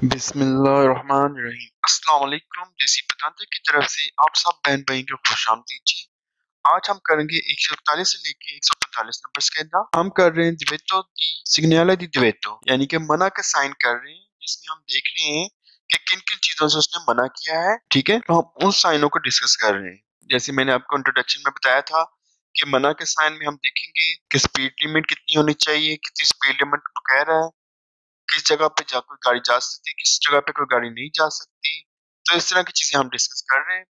बिस्मिल्लाहिर्रहमानिर्रहीम। अस्सलाम वालेकुम। जैसी बताते की तरफ से आप सब बहन भाई को खुशामदीद जी। आज हम करेंगे 141 से लेके 145 नंबर के अंदर हम कर रहे हैं दिवेतो दी सिग्नल दी दिवेतो, यानी कि मना का साइन कर रहे हैं, जिसमें हम देख रहे हैं कि किन किन चीजों से उसने मना किया है। ठीक है, तो हम उन साइनों को डिस्कस कर रहे हैं। जैसे मैंने आपको इंट्रोडक्शन में बताया था कि मना के साइन में हम देखेंगे कि स्पीड लिमिट कितनी होनी चाहिए, कितनी स्पीड लिमिट कह रहा है, किस जगह पे जा कोई गाड़ी जा सकती है, किस जगह पे कोई गाड़ी नहीं जा सकती। तो इस तरह की चीजें हम डिस्कस कर रहे हैं।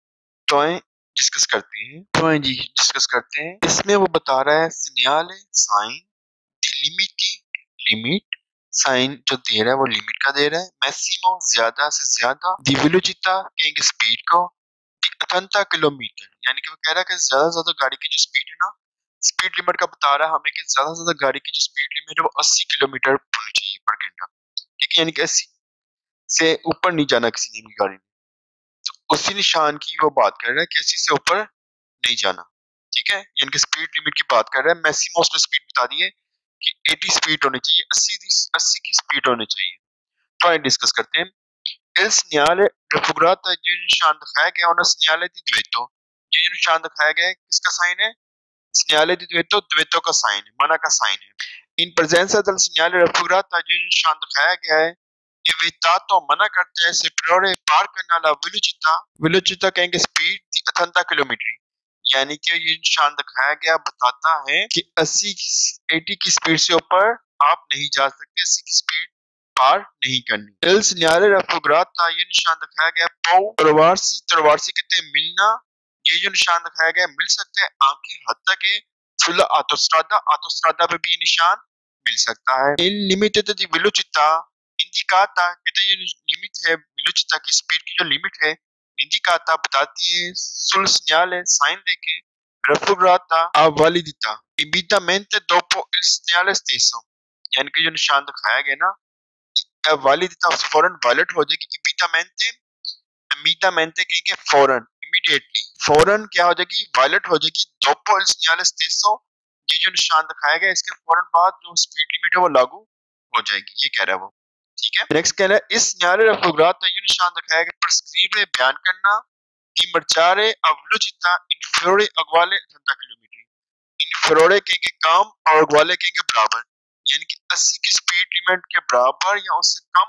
तो आए डिस्कस करते हैं, तो आए जी डिस्कस करते हैं। इसमें वो बता रहा है सिग्नल साइन दी लिमिट की लिमिट, साइन जो दे रहा है वो लिमिट का दे रहा है। मैक्सिमम ज्यादा से ज्यादा, दी वेलोसिटी कहेंगे स्पीड को, दी 80 किलोमीटर, यानी कि वो कह रहा है कि ज्यादा से ज्यादा गाड़ी की जो स्पीड है ना, स्पीड लिमिट का बता रहा है हमें कि ज्यादा से ज्यादा गाड़ी की जो स्पीड लिमिट है वो 80 किलोमीटर होनी चाहिए पर घंटा। ठीक है, यानी कि 80 से ऊपर नहीं जाना किसी ने भी गाड़ी में। तो उसी निशान की वो बात कर रहा है कि 80 से ऊपर नहीं जाना। ठीक है, यानी कि स्पीड लिमिट की बात कर रहा है। मैक्सिमम उसने स्पीड बता दी है कि 80 स्पीड होनी चाहिए, 80 की स्पीड होनी चाहिए। तो आइए डिस्कस करते हैं। Il segnale raffigurato जो निशान दिखाया गया उन्हें segnale di diretto, ये जो निशान दिखाया गया है किसका साइन है? segnale di diretto, diretto का साइन है, मना का साइन है। इन presenza del segnale raffigurato जो निशान दिखाया गया है, ये वितातो मना करते हैं superiore पार करने वाला velocità, velocità कहेंगे स्पीड दी 80 किलोमीटर, यानी कि ये निशान दिखाया गया बताता है कि 80 की स्पीड से ऊपर आप नहीं जा सकते, 80 की स्पीड पार नहीं करनी। Il segnale raffigurato ये निशान दिखाया गया पौ प्रवासी प्रवासी कहते हैं मिलना, ये जो निशान दिखाया गया मिल सकता है आंखें हद तक है। सुlla autostrada, autostrada पे भी ये निशान मिल सकता है। Il limite di velocità indicata कहते हैं ये लिमिट है velocità की स्पीड की जो लिमिट है, indicata बताती है sul segnale साइन देके raffigurata a validità immediatamente dopo il segnale stesso, यानी कि जो निशान दिखाया गया ना validità फौरन वैलिड हो जाएगी। immediatamente कहेंगे फौरन, इमीडिएटली फौरन क्या हो जाएगी, वैलिड हो जाएगी। dopo il segnale stesso, ये जो निशान दिखाया गया इसके फौरन बाद जो स्पीड लिमिट है वो लागू हो जाएगी, ये कह रहा है वो। ठीक है, नेक्स्ट कह रहा है इस segnale raffigurato ये निशान दिखाया गया prescrive बयान करना di marciare a velocità inferiore uguale 80 kilometre, inferiore कहेंगे कम और uguale कहेंगे बराबर, यानी कि 80 की स्पीड लिमिट के बराबर या उससे कम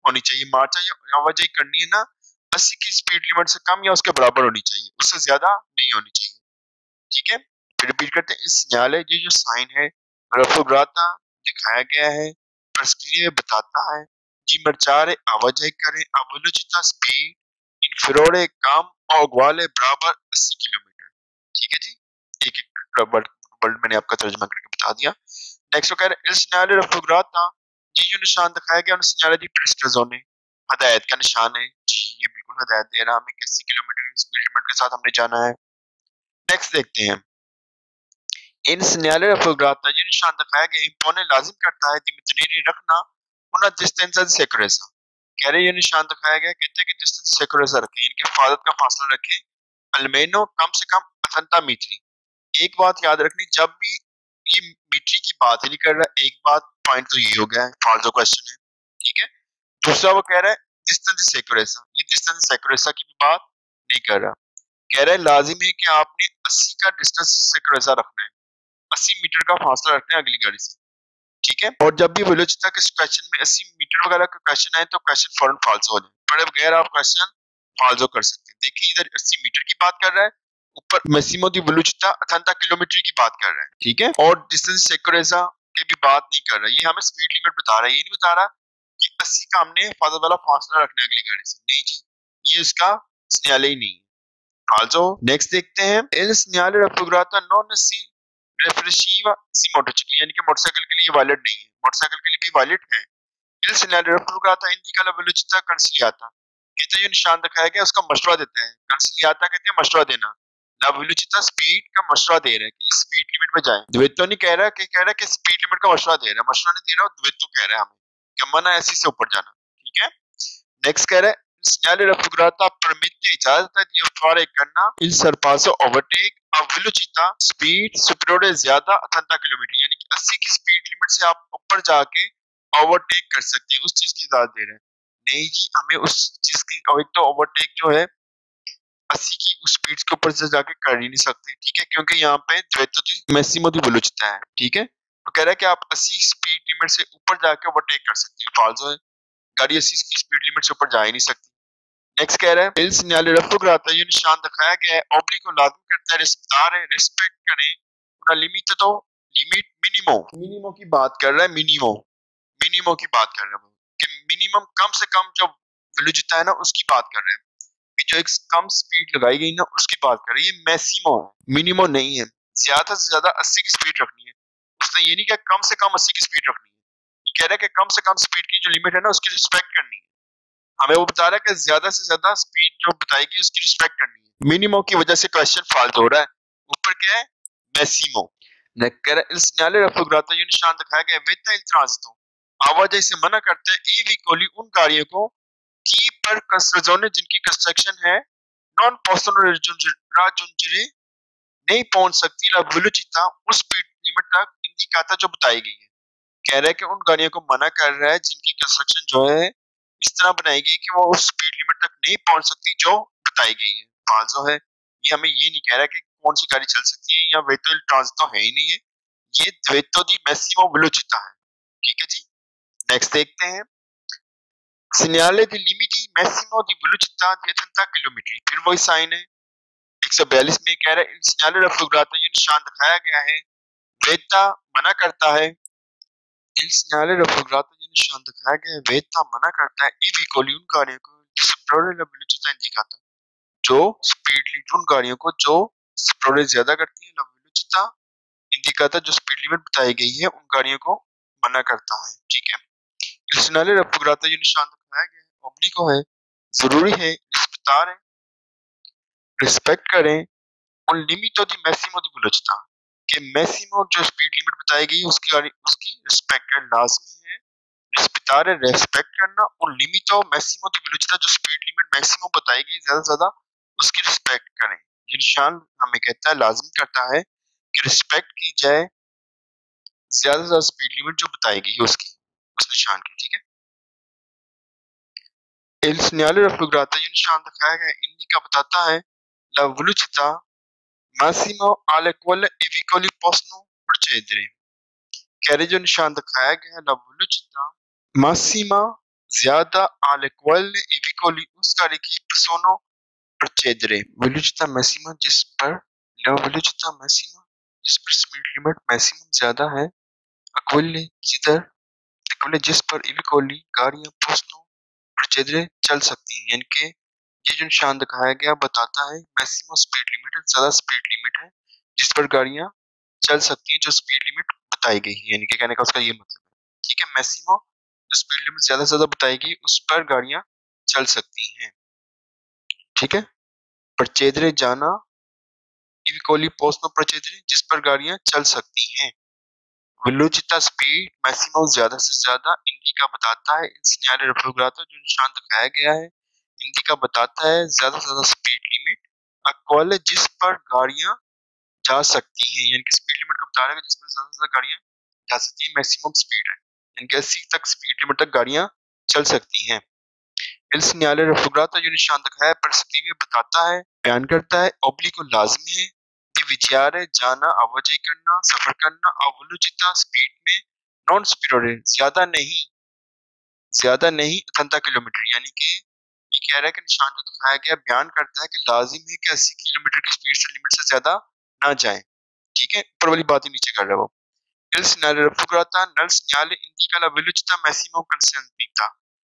होनी चाहिए। मार्चा या आवाजाही करनी है ना, 80 की स्पीड लिमिट से कम या उसके बराबर होनी चाहिए, उससे ज्यादा नहीं होनी चाहिए। ठीक है, फिर रिपीट करते हैं। इस सिग्नल है ये जो साइन है रफोग्राता दिखाया गया है, prescrive बताता है, जी मर्चारे आवाजाही करें अवलोचिता स्पीड इनफिरोरे कम और ग्वाले बराबर 80 किलोमीटर। ठीक है जी, एक एक वर्ड वर्ड मैंने आपका तर्जुमा करके बता दिया। नेक्स्ट कह रहे हैं इस सिग्नल रफोग्राता ये जो निशान दिखाया गया उन सिग्नल दी प्रेस्टोजोने, हदायत का निशान है जी, ये बिल्कुल हदायत दे रहा है हमें 80 किलोमीटर स्पीड लिमिट के साथ हमने जाना है। नेक्स्ट देखते हैं। इन segnale raffigurata ये निशान दिखाया गया impone लाजिम करता है di mantenere रखना una distanza di sicurezza, कह रहे ये निशान दिखाया गया कहते हैं कि डिस्टेंस सिक्योरिटी रखें, इनके हिफाजत का फासला रखें almeno कम से कम 80 मीटर। एक बात याद रखनी, जब भी ये मीटर की बात ही नहीं कर रहा, एक बात पॉइंट तो ये हो गया है, फालतू क्वेश्चन है। ठीक है, दूसरा वो कह रहा है डिस्टेंस सिक्योरिटी, ये डिस्टेंस सिक्योरिटी की भी बात नहीं कर रहा, कह रहा है लाजिम है कि आपने 80 का डिस्टेंस सिक्योरिटी रखना है, 80 मीटर का फासला रखना है अगली गाड़ी से। ठीक है, और जब भी वेलोसिटी के क्वेश्चन में 80 मीटर वगैरह का क्वेश्चन आए तो क्वेश्चन फौरन फाल्सो हो जाए, पढ़े बगैर आप क्वेश्चन फाल्सो कर सकते हैं। देखिए इधर 80 मीटर की बात कर रहा है, ऊपर मैक्सिमो दी वेलोसिटी 80 किलोमीटर की बात कर रहा है। ठीक है, और डिस्टेंस सिक्योरिटी की भी बात नहीं कर रहा, ये हमें स्पीड लिमिट बता रहा है, ये नहीं बता रहा कि 80 का हमने हिफाजत वाला फासला रखना है अगली गाड़ी से, नहीं जी, ये इसका सिग्नल ही नहीं है। Also, नेक्स्ट देखते हैं il segnale raffigurato non si रिफ्रेशिवा सी मोटरसाइकिल, यानी कि मोटरसाइकिल के लिए वैलिड नहीं है, मोटरसाइकिल के लिए भी वैलिड है। il segnale raffigurato indica la velocità consigliata, कहते हैं ये निशान दिखाया गया उसका मशवरा देता है, कंसिलियाता कहते हैं मशवरा देना, la velocità स्पीड का मशवरा दे रहा है कि इस स्पीड लिमिट में जाएं। द्वैतो नहीं कह रहा कि स्पीड लिमिट का मशवरा दे रहा है, मशवरा नहीं दे रहा, द्वैतो कह रहा है हमें कि मना ऐसी से ऊपर जाना। ठीक है, नेक्स्ट कह रहा है segnale raffigurata permette इजाजत है di fare करना il sorpasso overtake a velocità speed superiore ज्यादा 80 किलोमीटर, यानी कि 80 की स्पीड लिमिट से आप ऊपर जाके ओवरटेक कर सकते हैं, उस चीज की इजाजत दे रहे हैं। नहीं जी, हमें उस चीज की, और एक तो ओवरटेक जो है 80 की उस स्पीड के ऊपर से जाके कर ही नहीं सकते, ठीक है, क्योंकि यहाँ पे द्वैतो दी मैक्सिमो दी वेलोसिटी है, ठीक है। तो कह रहा है कि आप 80 स्पीड लिमिट से ऊपर जाके ओवरटेक कर सकते हैं, फालतू है, गाड़ी 80 की स्पीड लिमिट से ऊपर जा ही नहीं सकती। नेक्स्ट कह रहा है हिल सिग्नल रफ्तु कराता है, ये निशान दिखाया गया है, ऑब्लिक को लागू करता है, रिश्तेदार है, रिस्पेक्ट करें, उनका लिमिट तो लिमिट मिनिमो मिनिमो की बात कर रहा है, मिनिमो मिनिमो की बात कर रहा है वो, कि मिनिमम कम से कम जो वेलोसिटी है ना उसकी बात कर रहे हैं, कि जो एक कम स्पीड लगाई गई ना उसकी बात कर रही है, ये मैक्सिमो है, मिनिमो नहीं है। ज्यादा से ज्यादा 80 की स्पीड रखनी है, उसने ये नहीं कहा कम से कम 80 की स्पीड रखनी है, ये कह रहा है कि कम से कम स्पीड की जो लिमिट है ना उसकी रिस्पेक्ट करनी है। हमें वो बता रहा है कि ज्यादा से ज्यादा स्पीड जो बताएगी उसकी रिस्पेक्ट करनी है, मिनिमो की वजह से क्वेश्चन फाल्तू हो रहा है। ऊपर क्या है, मैक्सिमो। ने कह रहा है इल सिग्नale raffigurato, ये निशान दिखाया गया वेता इल ट्रांजिटो, आवाजाही से मना करता है ई विकोली उन गाड़ियों को की पर कंस्ट्रक्शन जिनकी कंस्ट्रक्शन है नॉन पोस्टनो राजुंजरे नहीं पहुंच सकती ला वेलोसिटी उस स्पीड लिमिट तक इंडिकाता जो बताई गई है। कह रहा है कि उन गाड़ियों को मना कर रहा है जिनकी कंस्ट्रक्शन जो है इस तरह बनाई गई कि वो उस स्पीड लिमिट तक नहीं पहुंच सकती जो बताई गई है, फालतू है। ये हमें ये नहीं कह रहा कि कौन सी गाड़ी चल सकती है, या वेतो ट्रांजिटो है ही नहीं है, ये द्वेतो दी मैक्सिमो वेलोसिटी है, ठीक है जी। नेक्स्ट देखते हैं सिग्नale दी लिमिटी मैक्सिमो दी वेलोसिटी di 80 किलोमीटर, फिर वही साइन है 142 में कह रहा है सिग्नale raffigurato, ये निशान दिखाया गया है, वेता मना करता है, il segnale raffigurato, ये निशान दिखाया गया है, वेता मना करता है ई विकोली उन गाड़ियों को superiore la velocità indicata, जो स्पीड लिमिट उन गाड़ियों को जो superiore ज्यादा करती है, la velocità indicata जो स्पीड लिमिट बताई गई है उन गाड़ियों को मना करता है, ठीक है। il segnale raffigurato, ये निशान दिखाया गया है, obbligo है, जरूरी है, रिस्पेक्ट है, रिस्पेक्ट करें उन लिमिटों दी मैक्सिमो दी वेलोसिटी, कि मैक्सिमम जो स्पीड लिमिट बताई गई है उसकी उसकी रिस्पेक्ट लाजमी है, रिस्पेक्टार है, रेस्पेक्ट करना उन लिमिटों मैक्सिमम दी वेलोसिटी जो स्पीड लिमिट मैक्सिमम बताई गई ज्यादा से ज्यादा उसकी रिस्पेक्ट करें। ये निशान हमें कहता है, लाजमी करता है कि रिस्पेक्ट की जाए ज्यादा से ज्यादा स्पीड लिमिट जो बताई गई है उसकी, उस निशान की, ठीक है। il segnale raffigurato, ये निशान दिखाया गया इंडिका बताता है la velocità massimo alle quale i veicoli possono procedere, कह रहे जो निशान दिखाया गया है la velocità massima ज्यादा alle quale i veicoli उस गाड़ी की possono procedere, velocità massima जिस पर la velocità massima जिस पर स्पीड लिमिट मैक्सिमम ज्यादा है, अक्वले जिधर अक्वले जिस पर i veicoli गाड़ियां possono procedere चल सकती हैं, यानी कि ये जो निशान दिखाया गया बताता है मैक्सिमम स्पीड लिमिट है, ज्यादा स्पीड लिमिट है जिस पर गाड़ियां चल सकती हैं जो स्पीड लिमिट बताई गई है, यानी कि कहने का उसका ये मतलब है, ठीक है। मैक्सिमम जो स्पीड लिमिट ज्यादा से ज्यादा बताई गई उस पर गाड़ियां चल सकती हैं, ठीक है। परचेदरे जाना इविकोली पोस्टनो परचेदरे जिस पर गाड़ियां चल सकती हैं, वेलोसिटी स्पीड मैक्सिमम ज्यादा से ज्यादा इंडिका बताता है, सिग्नale raffigurato, जो निशान दिखाया गया है इंडिका बताता है ज्यादा से ज्यादा स्पीड लिमिट अक्वल जिस पर गाड़ियां जा सकती हैं, यानी कि स्पीड लिमिट का बता रहा है जिस पर ज्यादा से ज्यादा गाड़ियां जा सकती हैं, मैक्सिमम स्पीड है, यानी कि 80 तक स्पीड लिमिट तक गाड़ियां चल सकती हैं। il segnale raffigurato, जो निशान दिखाया है परिस्थिति में बताता है, बयान करता है, obbligo लाजमी है, कि विचार जाना आवाजाही करना सफर करना अवलोचिता स्पीड में नॉन स्पीडोरे ज्यादा नहीं 80 किलोमीटर, यानी कि ये कह रहा है कि निशान जो दिखाया गया बयान करता है कि लाजिम है कि 80 किलोमीटर की स्पीड से लिमिट से ज्यादा ना जाए, ठीक है। ऊपर वाली बात ही नीचे कर रहा है वो। il segnale raffigurato nel segnale indica la velocità massima consentita,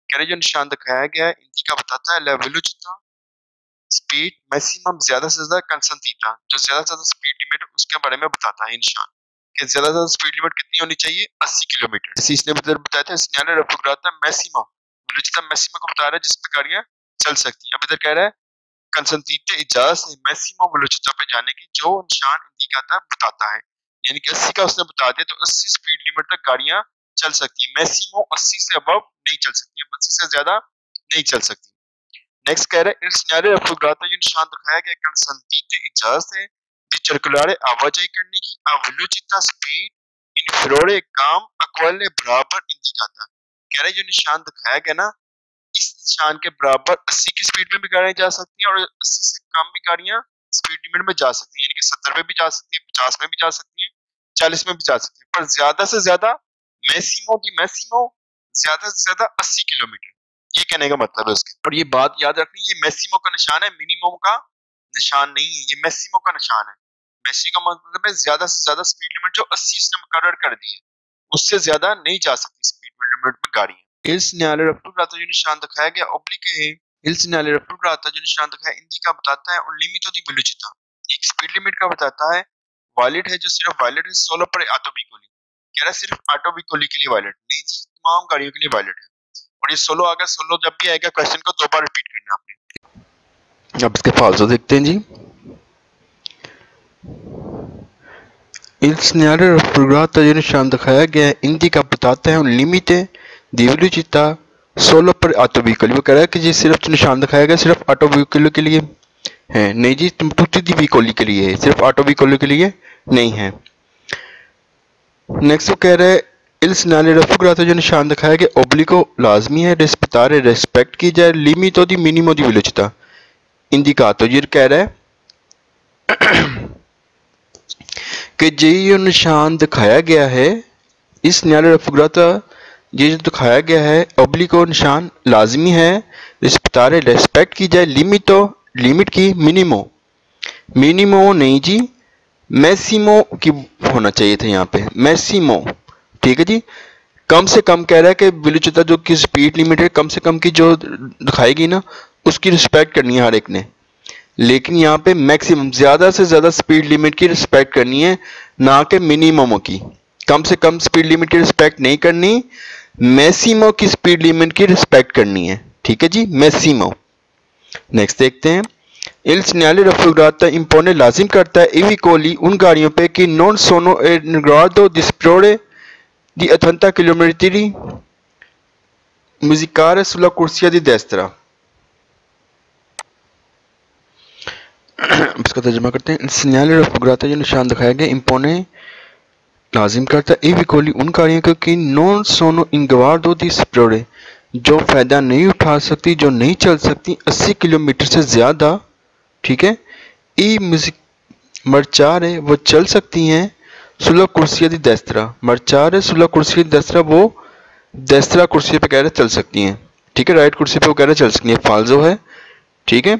कह रहे जो निशान दिखाया गया है इंडिका बताता है la velocità स्पीड मैक्सिमम ज्यादा से ज्यादा कंसंटीटा जो ज्यादा से ज्यादा स्पीड लिमिट उसके बारे में बताता है निशान, कि ज्यादा से ज्यादा स्पीड लिमिट कितनी होनी चाहिए 80 किलोमीटर, इसी इसने बताया था सिग्नale raffigurato मैक्सिमा वेलोसिटी मैक्सिमा को बता रहा है जिस पे गाड़ियां चल सकती हैं। अब इधर कह रहा है कंसंटीटे इजाजत है मैक्सिमम वेलोसिटी पे जाने की जो निशान इंडिकाता बताता है, यानी कि 80 का उसने बता दिया तो 80 स्पीड लिमिट तक गाड़ियां चल सकती है, मैक्सिमम 80 से अबव नहीं चल सकती है, 80 से ज्यादा नहीं चल सकती। नेक्स्ट कह रहा है il segnale raffigurato, ये निशान दिखाया गया consentite इजाजत है di circolare आवाजाही करने की a velocità speed inferiore काम अक्वल बराबर इंडिकाता, कह रहा है जो निशान दिखाया गया ना इस निशान के बराबर 80 की स्पीड में भी गाड़ियां जा सकती हैं और 80 से कम भी गाड़ियां स्पीड लिमिट में जा सकती हैं, यानी कि 70 में भी जा सकती है, 50 में भी जा सकती है, 40 में भी जा सकती है, पर ज्यादा से ज्यादा मैक्सिमो ज्यादा से ज्यादा 80 किलोमीटर, ये कहने का मतलब है उसके। और ये बात याद रखनी, ये मैक्सिमो का निशान है, मिनिमम का निशान नहीं है, ये मैक्सिमो का निशान है। मैक्सी का मतलब है ज्यादा से ज्यादा स्पीड लिमिट जो 80 इसने मुकर्रर कर दी है, उससे ज्यादा नहीं जा सकती स्पीड लिमिट में गाड़ी। Il segnale raffigurato जो निशान दिखाया गया oblique है, il segnale raffigurato जो निशान दिखाया indica बताता है un limite di velocità, एक स्पीड लिमिट का बताता है, वायलेट है जो सिर्फ वायलेट है सोलो पर ऑटोबिकोली, कह रहा है सिर्फ ऑटोबिकोली के लिए वायलेट नहीं जी, तमाम गाड़ियों के लिए वायलेट है। और ये सोलो आएगा, सोलो जब भी आएगा क्वेश्चन को 2 बार रिपीट करना आपने। अब इसके फाल्सो देखते हैं जी। Il segnale raffigurato जो निशान दिखाया गया है indica बताता है un limite di velocità solo पर ऑटो व्हीकल, वो कह रहा है कि जी सिर्फ निशान दिखाया गया सिर्फ ऑटो व्हीकल के लिए है, नहीं जी तुति दी व्हीकल के लिए है, सिर्फ ऑटो व्हीकल के लिए नहीं है। नेक्स्ट वो कह रहा है इल segnale raffigurato जो निशान दिखाया गया ओब्लिको लाजमी है, रिस्पेक्टारे रेस्पेक्ट की जाए, लिमिटो दी मिनिमो दी वेलोसिटà इंडिकातो ये कह रहा है कि जो निशान दिखाया गया है इस segnale raffigurato ये जो दिखाया गया है ओब्लिको निशान लाजमी है, रिस्पेक्टारे रेस्पेक्ट की जाए, लिमिटो लिमिट की, मिनिमो नहीं जी मैक्सिमो की होना चाहिए था यहाँ पे, मैक्सिमो ठीक है जी। कम से कम कह रहा है कि वेलोसिटà जो की स्पीड लिमिट है कम से कम की जो दिखाएगी ना उसकी रिस्पेक्ट करनी है हर एक ने, लेकिन यहाँ पे मैक्सिमम ज्यादा से ज्यादा स्पीड लिमिट की रिस्पेक्ट करनी है, ना कि मिनिमम की। कम से कम स्पीड लिमिट की रिस्पेक्ट नहीं करनी, मैक्सिमो की स्पीड लिमिट की रिस्पेक्ट करनी है, ठीक है जी, मैक्सिमो। नेक्स्ट देखते हैं il segnale raffigurato impone लाजिम करता है इविकोली उन गाड़ियों पे कि non sono in grado di disporre di 80 km musicale sulla corsia di destra। इसका तर्जुमा करते हैं il segnale raffigurato जो निशान दिखाया गया impone लाजिम करता है इविकोली उन गाड़ियों को कि non sono in grado di disporre जो फायदा नहीं उठा सकती, जो नहीं चल सकती 80 किलोमीटर से ज्यादा, ठीक है। ई म्यूजिक मर्चारे वो चल सकती हैं, सुलह कुर्सिया दी देस्त्रा मर्चारे सुलह कुर्सिया दी देस्त्रा वो देस्त्रा कुर्सी पे कह रहे चल सकती हैं, ठीक है, राइट कुर्सी पे वो कह रहे चल सकती हैं, फाल्जो है, ठीक है।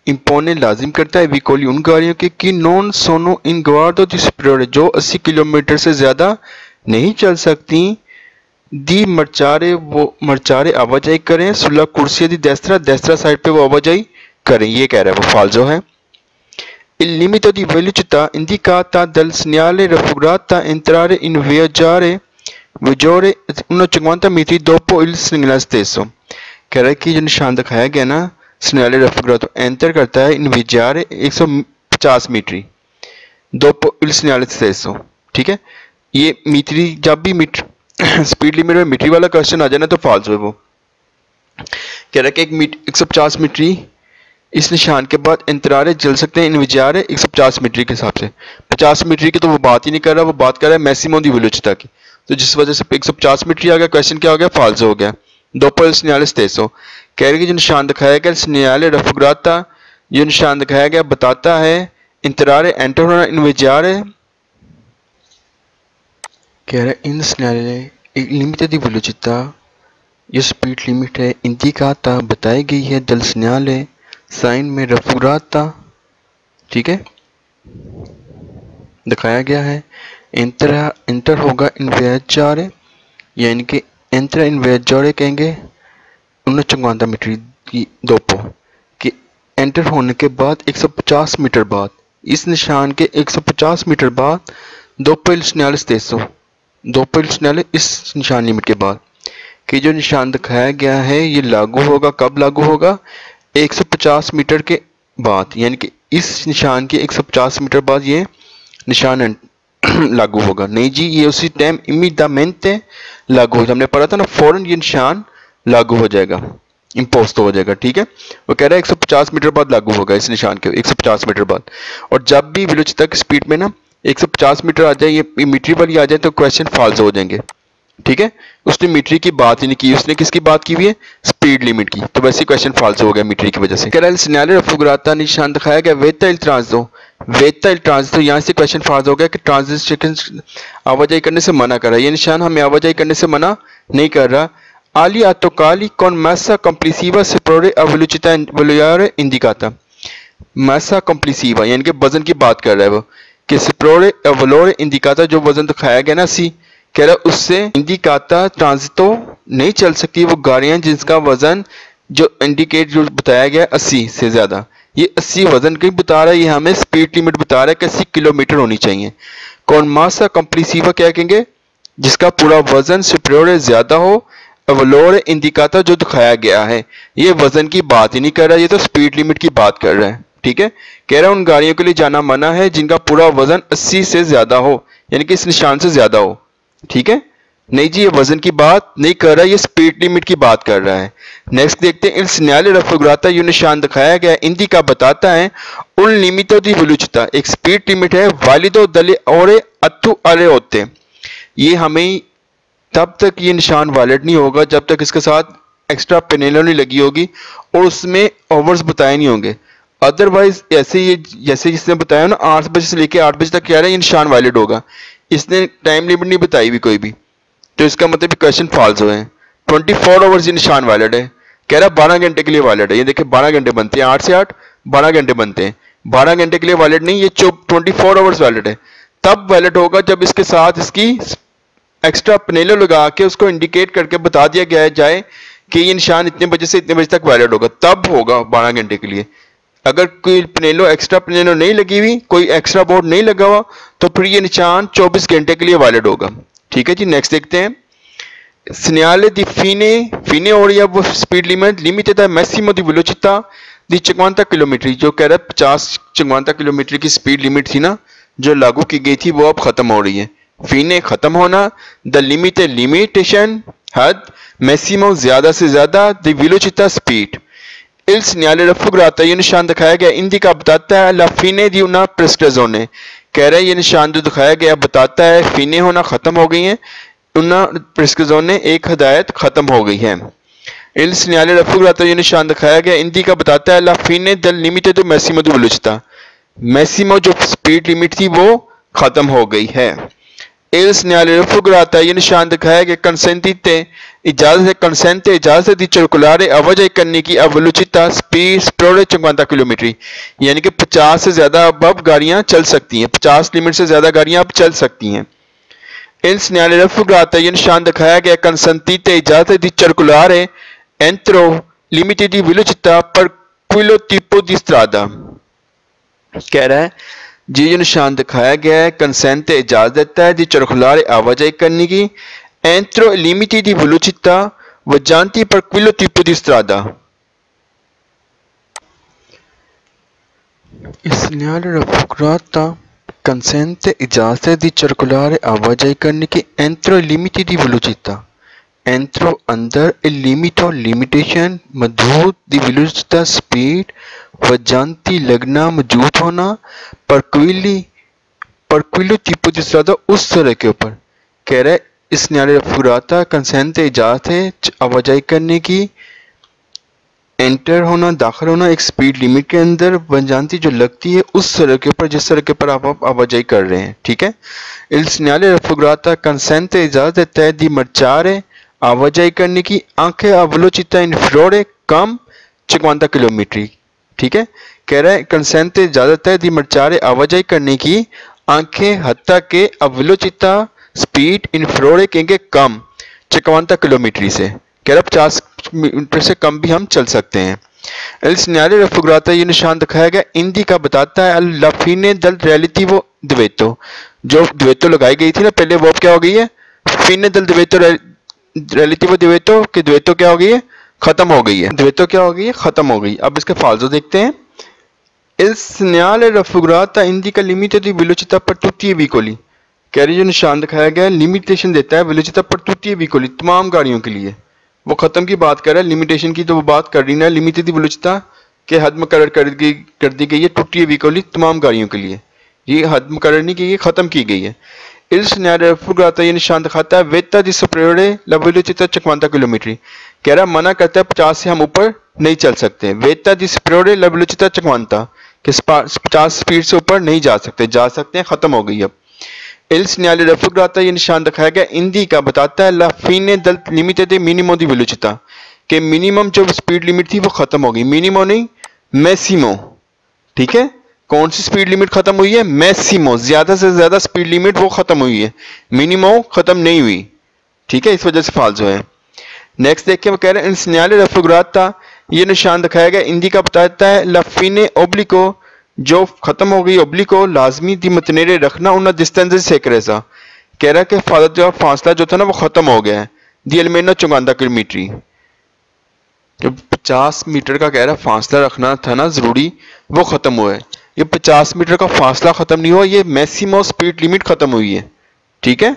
इंपोने लाजिम करता है विकोली उन गाड़ियों के कि नॉन सोनो इन ग्वार्डो दी सुपीरियर जो 80 किलोमीटर से ज्यादा नहीं चल सकती, दी मर्चारे वो मर्चारे आवाजाही करें, सुलह कुर्सिया दी देस्त्रा देस्त्रा साइड पे वो आवाजाही करें, ये कह रहा है वो फाल्जो है। Il limite di velocità indicata dal segnale raffigurata entrare in viaggiare maggiore 150 metri dopo il segnale stesso, कह रहा है कि जो निशान दिखाया गया ना segnale raffigurato एंटर करता है in viaggiare 150 मीटरी dopo il segnale stesso, ठीक है। ये मीटरी जब भी मीटर स्पीड लिमिट में मीटरी वाला क्वेश्चन आ जाए ना तो फाल्सो है वो, कह रहा है कि 150 मीटरी इस निशान के बाद इंतरारे चल सकते हैं इन विचारे 150 मीटर के हिसाब से, 50 मीटर की तो वो बात ही नहीं कर रहा, वो बात कर रहा है मैक्सिमम दी वेलोसिटà की, तो जिस वजह से 150 मीटर आ गया, क्वेश्चन क्या हो गया, फाल्सो हो गया। दोपो il segnale stesso कह रहे कि जो निशान दिखाया गया segnale raffigurato जो निशान दिखाया गया बताता है इंतरारे एंटर होना इन विचारे, कह रहे इन segnale लिमिट दी वेलोसिटà ये स्पीड लिमिट है इंडिकाता बताई गई है dal segnale साइन में raffigurato, ठीक है, दिखाया गया है। इंटर होगा इन विaggiare यानी कि एंटर इन विaggiare कहेंगे 150 मीटर की दोपो कि एंटर होने के बाद 150 मीटर बाद, इस निशान के 150 मीटर बाद दोपो il segnale stesso दोपो il segnale इस निशान लिमिट के बाद कि जो निशान दिखाया गया है ये लागू होगा, कब लागू होगा, 150 मीटर के बाद, यानी कि इस निशान के 150 मीटर बाद ये निशान लागू होगा, नहीं जी ये उसी टाइम इमीडिएटamente लागू हो, हमने पढ़ा था ना फौरन ये निशान लागू हो जाएगा, इम्पोस्ट हो जाएगा, ठीक है। वो कह रहा है 150 मीटर बाद लागू होगा इस निशान के 150 मीटर बाद, और जब भी वेलोसिटà की स्पीड में ना 150 मीटर आ जाए, ये मीटर वाली आ जाए तो क्वेश्चन फाल्स हो जाएंगे, ठीक है, उसने मीटरी की बात ही नहीं की, उसने किसकी बात की हुई है? स्पीड लिमिट की। तो वैसे क्वेश्चन फॉल्स हो गया मीटरी की वजह से। कह रहा है सिग्नल रफुगराता निशान दिखाया गया वेता इल ट्रांजिटो, वेता इल ट्रांजिटो, यहाँ से क्वेश्चन फॉल्स हो गया कि ट्रांजिट आवाजाही करने से मना कर रहा है। ये निशान हमें आवाजाही करने से मना नहीं कर रहा। आली आतोकाली कौन मैसा कम्प्लीसिवा सेप्रोरे अवलुचिता वलुयारे इंडिकाता, मैसा कम्प्लीसिवा यानी कि वजन की बात कर रहा है वो, कि सेप्रोरे अवलोरे इंडिकाता जो वजन दिखाया गया ना सी, कह रहा उससे इंडिकाता ट्रांजिटो नहीं चल सकती वो गाड़ियां जिसका वजन जो इंडिकेट जो बताया गया 80 से ज्यादा, ये 80 वजन की बता रहा है, ये हमें स्पीड लिमिट बता रहा है कि 80 किलोमीटर होनी चाहिए। कौन मासा कम्प्लीसिवा क्या कहेंगे? जिसका पूरा वजन सुपीरियर ज्यादा हो, अवलोर इंडिकाता जो दिखाया गया है, ये वजन की बात ही नहीं कर रहा, ये तो स्पीड लिमिट की बात कर रहा है। ठीक है, कह रहा है उन गाड़ियों के लिए जाना मना है जिनका पूरा वजन 80 से ज्यादा हो, यानी कि इस निशान से ज्यादा हो। ठीक है, नहीं जी ये वजन की बात नहीं कर रहा है, ये स्पीड लिमिट की बात कर रहा है। नेक्स्ट देखते हैं, इस न्यायालय रफुगराता ये निशान दिखाया गया इंदी का बताता है उन लिमिटों दी विलुचिता, एक स्पीड लिमिट है वालिदो दले और अतु अरे होते, ये हमें तब तक ये निशान वैलिड नहीं होगा जब तक इसके साथ एक्स्ट्रा पेनेलो नहीं लगी होगी और उसमें ओवर्स बताए नहीं होंगे। अदरवाइज ऐसे ये जैसे जिसने बताया ना 8 बजे से लेकर 8 बजे तक कह रहा है ये निशान वैलिड होगा, इसने टाइम लिमिट नहीं बताई भी कोई भी, तो इसका मतलब क्वेश्चन फॉल्स हुए हैं। 24 आवर्स ये निशान वैलिड है, कह रहा है 12 घंटे के लिए वैलिड है। ये देखिए 12 घंटे बनते हैं, 8 से 8 12 घंटे बनते हैं, 12 घंटे के लिए वैलिड नहीं, ये 24 आवर्स वैलिड है। तब वैलिड होगा जब इसके साथ इसकी एक्स्ट्रा पनेलो लगा के उसको इंडिकेट करके बता दिया गया जाए कि ये निशान इतने बजे से इतने बजे तक वैलिड होगा, तब होगा 12 घंटे के लिए। अगर कोई पनेलो एक्स्ट्रा पनेलो नहीं लगी हुई, कोई एक्स्ट्रा बोर्ड नहीं लगा हुआ, तो फिर ये निशान 24 घंटे के लिए वैलिड होगा। ठीक है जी, नेक्स्ट देखते हैं, segnale di fine ora वो speed limit limitata massimo di velocità di 50 kilometre, जो कह रहा है 50 किलोमीटर की स्पीड लिमिट थी ना जो लागू की गई थी वो अब खत्म हो रही है। फीने खत्म होना, द लिमिट लिमिटेशन हद, मैक्सिमम ज्यादा से ज्यादा, the velocity speed. il segnale raffigurato ये निशान दिखाया गया इंडिका बताता है ला फीने दी una prescrizione, कह रहा है ये निशान जो दिखाया गया बताता है फीने होना खत्म हो गई है, उना प्रिस्क्रिप्शन एक हदायत खत्म हो गई है। il segnale raffigurato ये निशान दिखाया गया इंडिका बताता है ला fine del limite di massimo di velocità, maximum जो स्पीड लिमिट थी वो खत्म हो गई है। il segnale raffigurato ये निशान दिखाया गया consentite इजाजत है, कंसेंट इजाजत दी circolare आवाजाही करने की velocità स्पीड स्प्रोरे 50 किलोमीटर, यानी कि 50 से ज्यादा अब गाड़ियां चल सकती हैं, 50 लिमिट से ज्यादा गाड़ियां अब चल सकती हैं। il segnale raffigurato ये निशान दिखाया गया consentite इजाजत दी circolare entro limiti di velocità per quello tipo di strada, कह रहा है जी जो निशान दिखाया गया है कंसेंट इजाजत देता है दी circolare आवाजाही करने की entro limiti di velocità वजानती per quello tipo di strada। il segnale raffigurato consente इजाजत दी circolare आवाजाही करने की entro limiti di velocità, entro अंदर il limito limitation मौजूद दी velocità स्पीड वजानती लगना मौजूद होना पर क्विलो tipo di strada उस सड़क के ऊपर, कह रहा है इस segnale raffigurato कंसेंट इजाजत है आवाजाही करने की एंटर होना दाखिल होना एक स्पीड लिमिट के अंदर वजानती जो लगती है उस सड़क के ऊपर जिस सड़क के ऊपर आप आवाजाही कर रहे हैं। ठीक है, il segnale raffigurato consente इजाजत देता है दी marciare आवाजाही करने की आंखें velocità inferiore कम 50 किलोमीटर। ठीक है, कह रहा है कंसेंट इजाजत है दी marciare आवाजाही करने की आंखें हत्ता के velocità स्पीड inferiore कहेंगे कम 50 किलोमीटर से, कह रहा 50 मीटर से कम भी हम चल सकते हैं। il segnale raffigurato ये निशान दिखाया गया इंडी का बताता है alla fine del relativo divetto, जो द्वैतो लगाई गई थी ना पहले वो क्या हो गई है fine del divetto relativo divetto कि द्वैतो क्या हो गई है खत्म हो गई है, द्वैतो क्या हो गई है खत्म हो गई। अब इसके फाल्सो देखते हैं, il segnale raffigurato indica limite di velocità per tutti i veicoli, कह रही जो निशान दिखाया गया लिमिटेशन देता है वेलोसिटी पर tutti i veicoli तमाम गाड़ियों के लिए, वो खत्म की बात कर रहा है, लिमिटेशन की तो वो बात कर रही ना, लिमिटेड दी वेलोसिटी के हद मुकर्रर कर दी गई है tutti i veicoli तमाम गाड़ियों के लिए, ये हद मुकर्रर नहीं की गई खत्म की गई है। Il segnale raffigurato ये निशान दिखाता है वेता di superiore la velocità 50 kilometre. कह रहा मना करता है 50 से हम ऊपर नहीं चल सकते। वेता di superiore la velocità 50 कि 50 स्पीड से ऊपर नहीं जा सकते हैं, खत्म हो गई अब। Il segnale raffigurato ये निशान दिखाया गया इंडी का बताता है la fine del limite di minimo di velocità कि मिनिमम जो स्पीड लिमिट थी वो खत्म हो गई। मिनिमो नहीं मैक्सिमो, ठीक है। कौन सी स्पीड लिमिट खत्म हुई है? मैक्सिमो, ज्यादा से ज्यादा स्पीड लिमिट वो खत्म हुई है, मिनिमो खत्म नहीं हुई, ठीक है, इस वजह से फाल्सो है। नेक्स्ट देखिए वो कह रहे हैं इंसिग्नाले रफिग्राता ये निशान दिखाया गया इंडी का बताता है लफीने ओब्लिको जो खत्म हो गई ओब्लिको लाजमी दी मतनेरे रखना उन्ना डिस्टेंस सेकरेसा। कह रहा है कि फासला जो था ना वो खत्म हो गया है। दी अलमेनो 50 किलोमीटर जो 50 मीटर का कह रहा है फासला रखना था ना जरूरी, वो खत्म हुआ है। ये 50 मीटर का फासला खत्म नहीं हुआ, ये मैक्सिमम स्पीड लिमिट खत्म हुई है, ठीक है।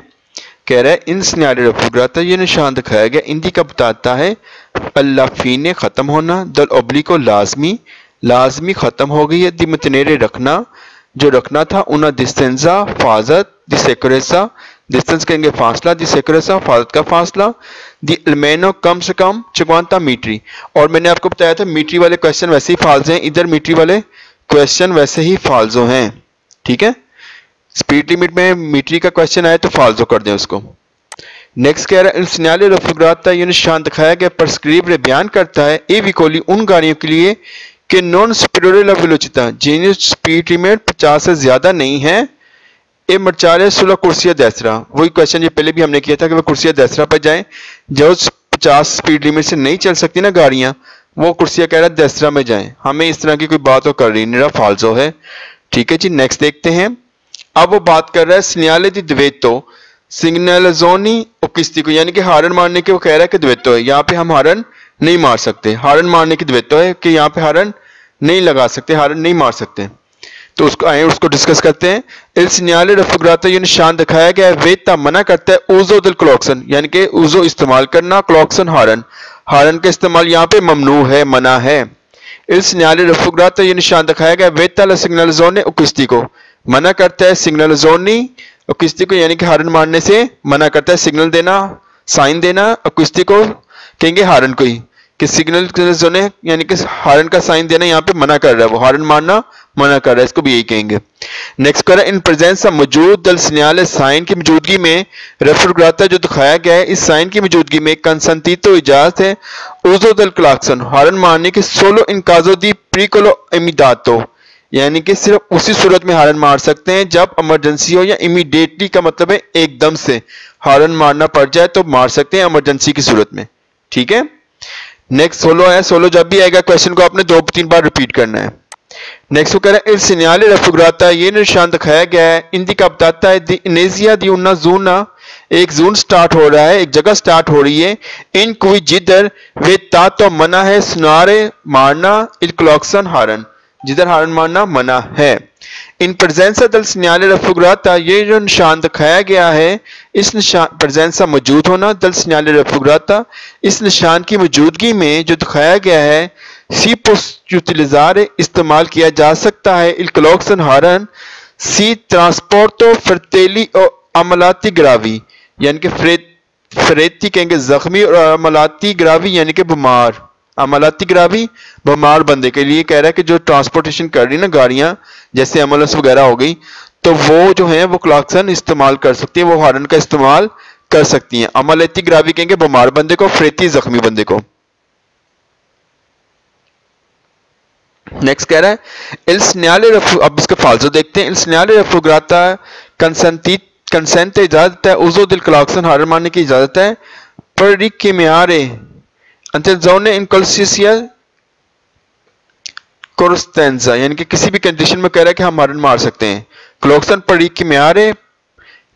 कह रहा है इन सिनारे रफिग्राता ये निशान दिखाया गया इंडी का बताता है अल्लाफी ने खत्म होना दल ओब्ली को लाजमी खत्म हो गई है। दी मतनेरे रखना जो रखना था उना डिस्टेंसा फाजत दिसेक्रेसा डिस्टेंस कहेंगे फासला, दिसेक्रेसा फाजत का फासला, दी अलमेनो कम से कम 50 मीटरी। और मैंने आपको बताया था मीटरी वाले क्वेश्चन वैसे ही फाल्सो हैं, इधर मीटरी वाले क्वेश्चन वैसे ही फाल्सो हैं, ठीक है। स्पीड लिमिट में मीटरी का क्वेश्चन आए तो फाल्सो कर दें उसको। नेक्स्ट कह रहा है सिग्नाले रफिग्राता ये निशान दिखाया गया परस्क्रिब बयान करता है ए विकोली उन गाड़ियों के लिए कि नॉन सुपीरियर वेलोसिटी जिन स्पीड लिमिट 50 से ज्यादा नहीं है ए मरचारे सुलह कुर्सिया दसरा। वही क्वेश्चन ये पहले भी हमने किया था कि वो कुर्सिया दसरा पर जाएं, जो 50 स्पीड लिमिट से नहीं चल सकती ना गाड़ियां वो कुर्सिया कह रहा है दसरा में जाएं। हमें इस तरह की कोई बात तो कर रही नहीं, फाल्सो है, ठीक है जी। नेक्स्ट देखते हैं, अब वो बात कर रहा है सिग्नाले दी द्वेतो सिग्नलजोनी ओकिस्ती को, यानी कि हारन मारने के वो कह रहा है कि द्वेतो है, यहाँ पे हम हारन नहीं मार सकते। हारन मारने की द्वेतो है कि यहाँ पे हारन नहीं लगा सकते, हारन नहीं मार सकते। तो उसको आए उसको डिस्कस करते हैं। इल सिग्नाले रफिग्राता ये निशान दिखाया गया है वेता मना करता है उजो दिल क्लॉक्सन यानी कि उजो इस्तेमाल करना, क्लॉक्सन हारन का इस्तेमाल यहाँ पे ममनू है, मना है। इल सिग्नाले रफिग्राता ये निशान दिखाया गया वेता ला सिग्नलजोने ओकिस्ती को मना करता है सिग्नलजोनी ओकिस्ती को यानी कि हारन मारने से मना करता है, सिग्नल देना साइन देना ओकिस्ती को कहेंगे हारन को ही कि सिग्नल जोने यानी कि हारन का साइन देना यहाँ पे मना कर रहा है, वो हारन मारना मना कर रहा है, इसको भी यही कहेंगे। नेक्स्ट कर इन प्रेजेंस मौजूद दल सिग्नल साइन की मौजूदगी में रफिग्राता जो दिखाया गया है इस साइन की मौजूदगी में कंसंती तो इजाजत है उजो दल क्लाक्सन हारन मारने के सोलो इनकाजो दी प्रीकोलो इमिदातो यानी कि सिर्फ उसी सूरत में हारन मार सकते हैं जब इमरजेंसी हो या इमीडिएटली का मतलब है एकदम से हारन मारना पड़ जाए तो मार सकते हैं इमरजेंसी की सूरत में, ठीक है। नेक्स्ट सोलो है, सोलो जब भी आएगा क्वेश्चन को आपने 2-3 बार रिपीट करना है। नेक्स्ट वो कह रहा है सिग्नाले रफिग्राता ये निशान दिखाया गया है इंडी का बताता है दी इनेजिया दी उन्ना जूना एक जून स्टार्ट हो रहा है, एक जगह स्टार्ट हो रही है इन कोई जिधर वे ता तो मना है सुनारे मारना इल क्लॉक्सन हारन जिधर हारन मारना मना है। इन प्रेजेंसा दल सिग्नाले रफिग्राता ये जो निशान दिखाया गया है इस निशान प्रेजेंसा मौजूद होना दल सिग्नाले रफिग्राता इस निशान की मौजूदगी में जो दिखाया गया है सी पोस्ट यूटिलिजार इस्तेमाल किया जा सकता है इल क्लॉक्सन हारन सी ट्रांसपोर्टो फ्रतेली और अमलाती ग्रावी यानी कि फ्रेती कहेंगे जख्मी और अमलाती ग्रावी यानी कि बीमार, अमलाती ग्रावी बीमार बंदे के लिए कह रहा है कि जो ट्रांसपोर्टेशन कर रही है ना गाड़ियां जैसे एम्बुलेंस वगैरह हो गई तो वो जो है वो क्लॉक्सन इस्तेमाल कर सकती है, वो हारन का इस्तेमाल कर सकती हैं। अमलाती ग्रावी कहेंगे बीमार बंदे को, फ्रेती जख्मी बंदे को। नेक्स्ट कह रहा है इल सिग्नाले अब इसके फाल्सो देखते हैं। इल सिग्नाले रफिग्राता कंसेंट इजाजत है उजो दिल क्लॉक्सन हारन मारने की इजाजत है पर रिक के म्यारे अंतजोने इनकल्सिया कोरस्टेंजा यानी कि किसी भी कंडीशन में कह रहा है कि हम हारन मार सकते हैं। क्लॉक्सन पर रिक के म्यारे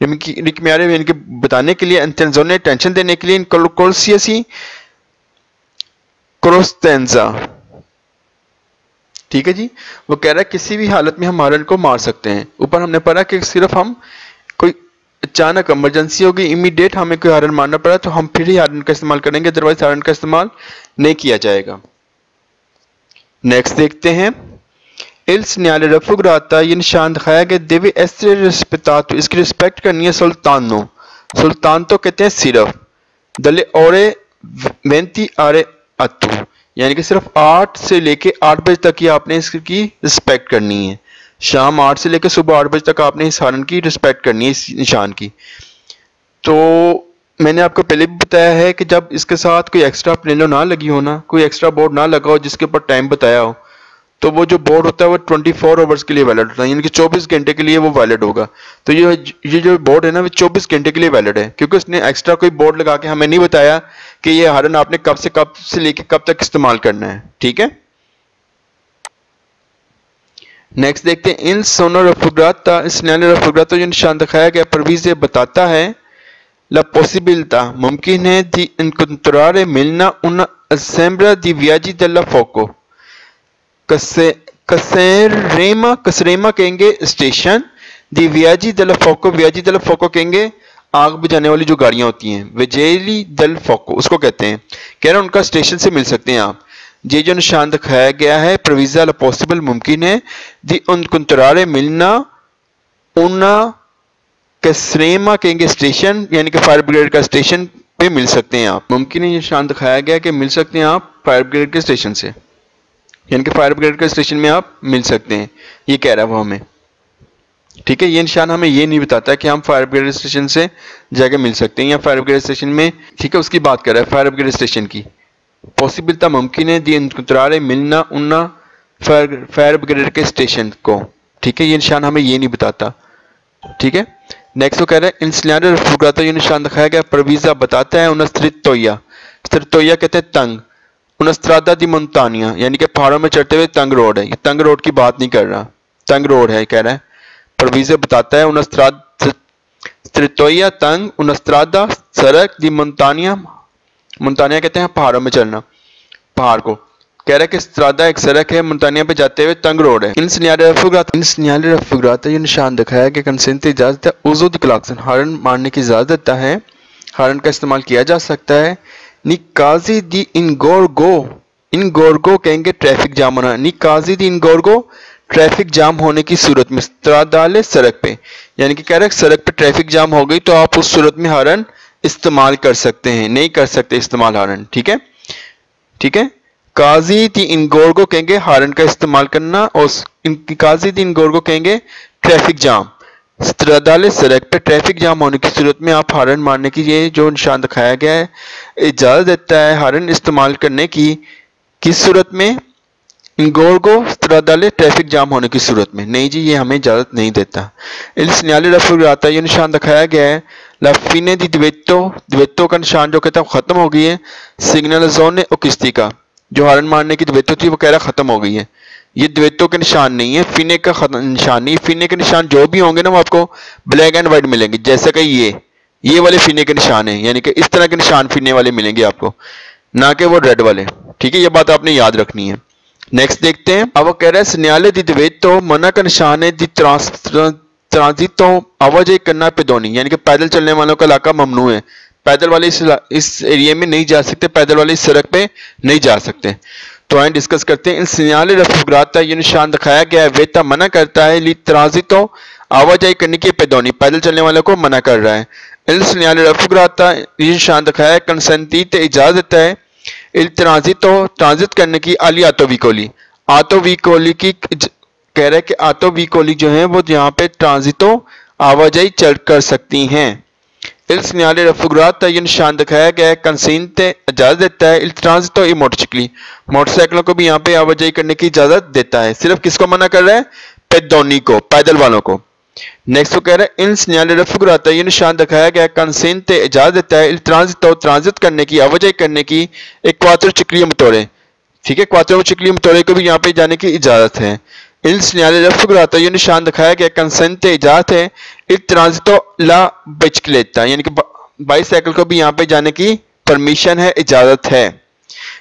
यानी कि बताने के लिए अंतजोने टेंशन देने के लिए इनकल्सियसी कोरस्टेंजा, ठीक है जी। वो कह रहा है किसी भी हालत में हम हारन को मार सकते हैं। ऊपर हमने पढ़ा कि सिर्फ हम कोई अचानक इमरजेंसी होगी इमीडिएट हमें कोई हारन मारना पड़ा तो हम फिर ही हारन का इस्तेमाल करेंगे, अदरवाइज हारन का इस्तेमाल नहीं किया जाएगा। नेक्स्ट देखते हैं Il segnale raffigurato ये निशान दिखाया कि devi essere rispettato, इसकी रिस्पेक्ट करनी है सुल्तानो। सुल्तान तो कहते हैं सिर्फ दले ओरे 20 आरे अतु, यानी कि सिर्फ 8 से लेके 8 बजे तक ही आपने इसकी रिस्पेक्ट करनी है। शाम 8 से लेके सुबह 8 बजे तक आपने इस हॉर्न की रिस्पेक्ट करनी है, इस निशान की। तो मैंने आपको पहले भी बताया है कि जब इसके साथ कोई एक्स्ट्रा प्लेनो ना लगी हो ना, कोई एक्स्ट्रा बोर्ड ना लगा हो जिसके ऊपर टाइम बताया हो, तो वो जो बोर्ड होता है वो 24 आवर्स के लिए वैलिड होता है, यानी कि 24 घंटे के लिए वो वैलिड होगा। तो ये जो बोर्ड है ना वो 24 घंटे के लिए वैलिड है, क्योंकि उसने एक्स्ट्रा कोई बोर्ड लगा के हमें नहीं बताया कि ये हॉर्न आपने कब से लेके कब तक इस्तेमाल करना है। ठीक है, नेक्स्ट देखते हैं इन सोनो रफुग्राता, इस नैनो रफुग्राता जो निशान दिखाया गया परवीज बताता है la possibilità मुमकिन है di incontrare मिलना una assembra di viaggi della fuoco। कसेरेमा कहेंगे स्टेशन, दी वियाजी दल फोको कहेंगे आग बुझाने वाली जो गाड़ियां होती हैं, वेजेली दल फोको उसको कहते हैं। कह रहे हैं उनका स्टेशन से मिल सकते हैं आप। ये जो निशान दिखाया गया है प्रोविजा पॉसिबल मुमकिन है, दी उनकुंतरारे मिलना उना कसेरेमा कहेंगे स्टेशन, यानी कि फायर ब्रिगेड का स्टेशन पे मिल सकते हैं आप। मुमकिन है ये निशान दिखाया गया कि मिल सकते हैं आप फायर ब्रिगेड के स्टेशन से, यानी कि फायर ब्रिगेड के स्टेशन में आप मिल सकते हैं, ये कह रहा है वो हमें। ठीक है, ये निशान हमें ये नहीं बताता कि हम फायर ब्रिगेड स्टेशन से जाके मिल सकते हैं या फायर ब्रिगेड स्टेशन में, ठीक है, उसकी बात कर रहा है फायर ब्रिगेड स्टेशन की। पॉसिबिलिटी मुमकिन है दी इंतरारे मिलना उन्ना फायर ब्रिगेड के स्टेशन को। ठीक है, ये निशान हमें ये नहीं बताता। ठीक है, नेक्स्ट वो कह रहा है इंसलियारे रफुगाता, ये निशान दिखाया गया प्रवीजा बताता है उनस्त्रितोया, स्त्रितोया कहते हैं तंग, उनस्त्रादा दी मोंतानिया, यानी कि पहाड़ों में चढ़ते हुए तंग रोड है। ये तंग रोड की बात नहीं कर रहा, तंग रोड है कह रहा है। परवीजे बताता है उनस्त्रितोया तंग, उनस्त्रादा सड़क, दी मोंतानिया, मोंतानिया कहते हैं पहाड़ों में चढ़ना, पहाड़ को। कह रहा है कि स्त्रादा एक सड़क है, मोंतानिया पे जाते हुए तंग रोड है। इन सिन्याले रफुगाता ये निशान दिखाया कि कंसेंट इजाजत है उजो दी क्लाक्सन, हॉर्न मारने की इजाजत देता है, हॉर्न का इस्तेमाल किया जा सकता है। निकाजी दी इनगोरगो कहेंगे ट्रैफिक जाम होना, निकाजी दी इनगोरगो ट्रैफिक जाम होने की सूरत में, स्त्रादाले सड़क पे, यानी कि कह रहे हैं सड़क पे ट्रैफिक जाम हो गई तो आप उस सूरत में हॉर्न इस्तेमाल कर सकते हैं, नहीं कर सकते इस्तेमाल हॉर्न। ठीक है, ठीक है, काजी दी इनगोरगो कहेंगे हॉर्न का इस्तेमाल करना, और काजी दी इनगोरगो कहेंगे ट्रैफिक जाम, स्त्रादाले सड़क पे ट्रैफिक जाम होने की सूरत में आप हॉर्न मारने की, ये जो निशान दिखाया गया है इजाजत देता है हॉर्न इस्तेमाल करने की। किस सूरत में? इंगोरगो स्त्रादाले ट्रैफिक जाम होने की सूरत में। नहीं जी, ये हमें इजाजत नहीं देता। इल सिग्नale रफुगाता ये निशान दिखाया गया है ला fine di द्वेतो का निशान जो कहता है खत्म हो गई है। सिग्नल जोन ओ किस्ती का जो हॉर्न मारने की द्वेतो थी वो कह रहा खत्म हो गई है। ये द्वेतो के निशान नहीं है, फिने का निशान नहीं। फिने के निशान जो भी होंगे ना वो आपको ब्लैक एंड व्हाइट मिलेंगे, जैसे कि ये वाले फिने के निशान है, यानी कि इस तरह के निशान फिने वाले मिलेंगे आपको, ना कि वो रेड वाले। ठीक है, ये बात आपने याद रखनी है। नेक्स्ट देखते हैं, अब वो कह रहा है सिग्नale di द्वेतो मना का निशान है दी ट्रांजितो आवाजाही करना पेदोनी, यानी कि पैदल चलने वालों का इलाका ममनू है, पैदल वाले इस एरिया में नहीं जा सकते, पैदल वाले इस सड़क पे नहीं जा सकते। तो आइए डिस्कस करते हैं। इन सिग्नale रफुगाता ये निशान दिखाया गया है वेता मना करता है, ली ट्रांजितो आवाजाही करने की पेदोनी पैदल चलने वालों को मना कर रहा है। इन सिग्नale रफुगाता ये निशान दिखाया है कंसेंटीत इजाजत देता है इल ट्रांजितो ट्रांजिट करने की, अली आतोविकोली आतोविकोली की कह रहा है कि आतोविकोली जो है वो यहाँ पे ट्रांजितो आवाजाही चल कर सकती हैं। इल सिग्नale रफुगाता ये निशान दिखाया गया है कंसेंटे इजाजत देता है इल ट्रांजितो ई मोटरसाइकिली मोटरसाइकिलों को भी यहाँ पे आवाजाही करने की इजाजत देता है। सिर्फ किसको मना कर रहा है? पेदोनी को, पैदल वालों को। नेक्स्ट वो कह रहा है इन सिग्नale रफुगाता ये निशान दिखाया गया कंसेंटे इजाजत देता है इल ट्रांजितो ट्रांजिट करने की, आवाजाही करने की एक क्वात्रो चिक्लियो मोटोरे। ठीक है, क्वात्रो चिक्लियो मोटोरे को भी यहाँ पे जाने की इजाजत है। इल सिग्नale रफुगाता ये निशान दिखाया गया कंसेंटे इजाजत है इल ट्रांजितो ला बिस्किलेटा, यानी कि बाईसाइकिल को भी यहाँ पे जाने की परमिशन है, इजाजत है।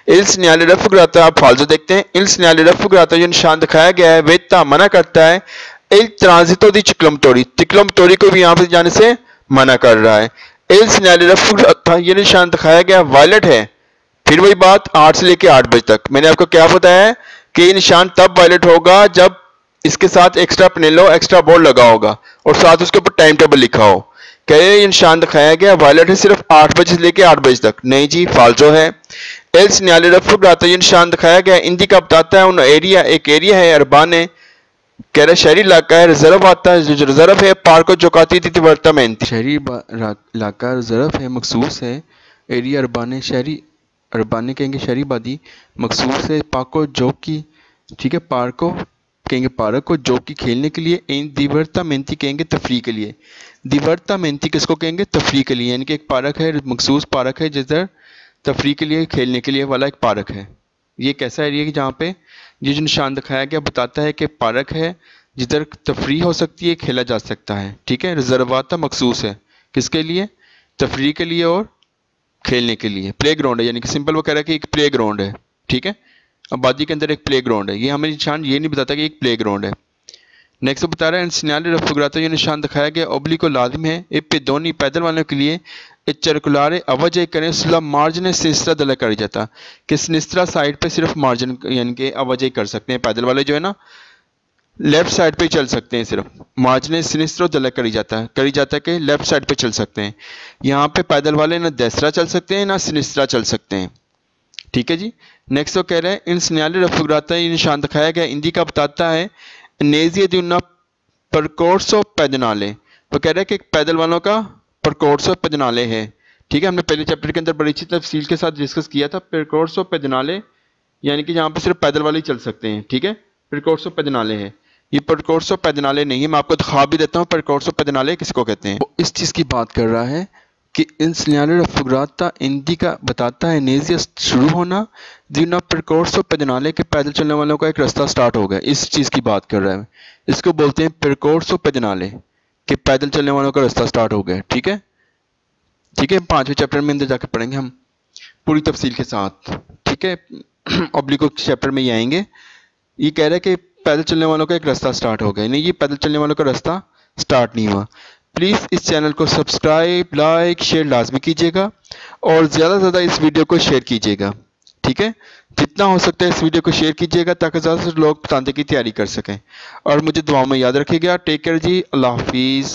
इल सिग्नale रफुगाता आप फालतू देखते हैं। इल सिग्नale रफुगाता ये निशान दिखाया गया है वेता मना करता है इल ट्रांजितो दी चिक्लोमटोरी को भी यहाँ पे जाने से मना कर रहा है। इल सिग्नale रफुगाता ये निशान दिखाया गया वायलेट है, फिर वही बात 8 से लेके 8 बजे तक। मैंने आपको क्या बताया है कि ये निशान तब वायलेट होगा जब इसके साथ एक्स्ट्रा पनेलो एक्स्ट्रा बोर्ड लगा होगा और साथ उसके ऊपर टाइम टेबल लिखा हो। कह रहे ये निशान दिखाया गया वायलेट है सिर्फ 8 बजे से लेके 8 बजे तक। नहीं जी, फाल्सो है। एल सिग्नल रफ कराता ये निशान दिखाया गया इंडी का बताता है उन एरिया, एक एरिया है अरबान है, कह रहे शहरी इलाका है, रिजर्व आता है जो रिजर्व है पार्को चौकाती थी दिवर्टामेंट। शहरी इलाका रिजर्व है, मखसूस है। एरिया अरबान शहरी, अरबान कहेंगे शहरी आबादी, मखसूस है। पार्को जो की, ठीक है, पार्को कहेंगे पार्क को, जो कि खेलने के लिए। इन दिवर्टामेंटी कहेंगे तफरी के लिए। दिवर्टामेंटी किसको कहेंगे? तफरी के लिए, यानी कि एक पार्क है, मखसूस पार्क है जिधर तफरी के लिए, खेलने के लिए वाला एक पार्क है। ये कैसा एरिया है जहाँ पे ये जो निशान दिखाया गया बताता है कि पार्क है जिधर तफरी हो सकती है, खेला जा सकता है। ठीक है, रिजर्वाता मखसूस है किसके लिए? तफरी के लिए और खेलने के लिए। प्ले ग्राउंड है, यानी कि सिंपल वो कह रहा है कि एक प्ले ग्राउंड है। ठीक है, आबादी के अंदर एक प्ले ग्राउंड है। ये हमें निशान ये नहीं बताता कि एक प्ले ग्राउंड है। नेक्स्ट बता रहा है सिग्नल रफुग्राता ये निशान दिखाया गया ओबली को लाजिम है ए पे दोनी पैदल वालों के लिए चरकुलारे आवाजाही करें सिला मार्जिन सिनिस्त्रा दला कर जाता कि सिनिस्त्रा साइड पे सिर्फ मार्जिन यानी कि आवाजाही कर सकते हैं पैदल वाले जो है ना, लेफ्ट साइड पे चल सकते हैं, सिर्फ मार्जिन सिनिस्त्रो दला करी जाता है कि लेफ्ट साइड पे चल सकते हैं। यहाँ पे पैदल वाले ना देसरा चल सकते हैं ना सिनिस्त्रा चल सकते हैं। ठीक है जी। नेक्स्ट वो कह रहे हैं इन सिग्नल रफुग्राता ये निशान दिखाया गया इंडी का बताता है नेजिया दुना परकोर्सो पैदनाले। वो कह रहा है कि पैदल वालों का परकोर्सो पैदनाले है। ठीक है, हमने पहले चैप्टर के अंदर बड़ी अच्छी तफसील के साथ डिस्कस किया था। परकोर्सो पैदनाले यानी कि जहाँ पे सिर्फ पैदल वाले ही चल सकते हैं। ठीक है, परकोर्सो पैदनाले है। ये परकोर्सो पैदनाले नहीं है, मैं आपको दिखा भी देता हूँ परकोर्सो पैदनाले किसको कहते हैं। वो इस चीज़ की बात कर रहा है कि इन सिग्नल रफुग्राता इंडी का बताता है नेजिया शुरू होना दिना परकोर्सो पैदनाले के पैदल चलने वालों का एक रास्ता स्टार्ट हो गया। इस चीज़ की बात कर रहा है, इसको बोलते हैं परकोर्सो पैदनाले कि पैदल चलने वालों का रास्ता स्टार्ट हो गया। ठीक है, ठीक है, 5वें चैप्टर में अंदर जाकर पढ़ेंगे हम पूरी तफसील के साथ। ठीक है, ऑब्लिको चैप्टर में ये आएंगे। ये कह रहा है कि पैदल चलने वालों का एक रास्ता स्टार्ट हो गया, नहीं ये पैदल चलने वालों का रास्ता स्टार्ट नहीं हुआ। प्लीज़ इस चैनल को सब्सक्राइब लाइक शेयर लाजमी कीजिएगा और ज़्यादा से ज़्यादा इस वीडियो को शेयर कीजिएगा। ठीक है, जितना हो सकता है इस वीडियो को शेयर कीजिएगा ताकि ज़्यादा से लोग पतांदे की तैयारी कर सकें। और मुझे दुआओं में याद रखिएगा। टेक केयर जी, अल्लाह हाफिज़।